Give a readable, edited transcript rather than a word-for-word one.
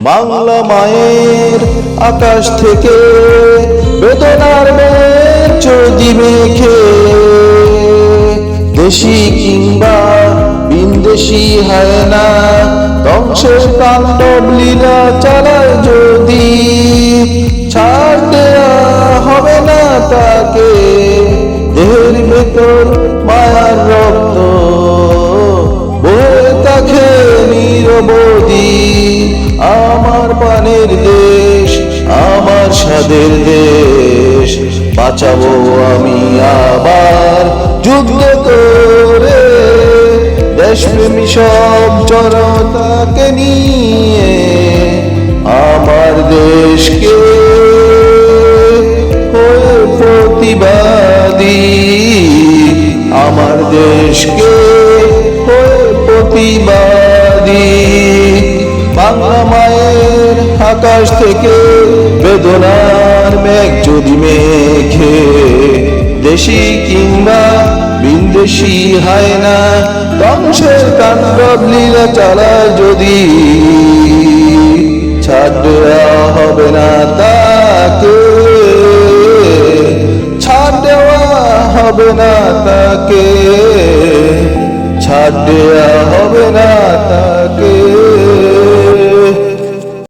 বাংলা মায়ের আকাশ থেকে বেদনার মেঘ যদি মেখে দেশি কিংবা বিন্দেশি হয় না ধ্বংসের তাণ্ডব লীলা চালায় যদি ছাড় দেয়া হবে না তাকে দেহের ভেতর মায়ার রক্ত বয়ে থাকে নিরবধি আমার প্রাণের দেশ আমার স্বাদের দেশ বাঁচাবো আমি আবার যুদ্ধ করে দেশপ্রেমী সব জনতাকে নিয়ে আমার দেশকে হয়ে প্রতিবাদী আমার দেশকে হয়ে প্রতিবাদী বাংলা মায়ের আকাশ থেকে বেদনার মেঘ যদি মেখে দেশি কিংবা বিন্দেশি হয় না ধ্বংসের তাণ্ডব লীলা চালায় যদি ছাড় দেওয়া হবে না তাকে ছাড় দেওয়া হবে না তাকে ছাড় দেওয়া হবে না তাকে।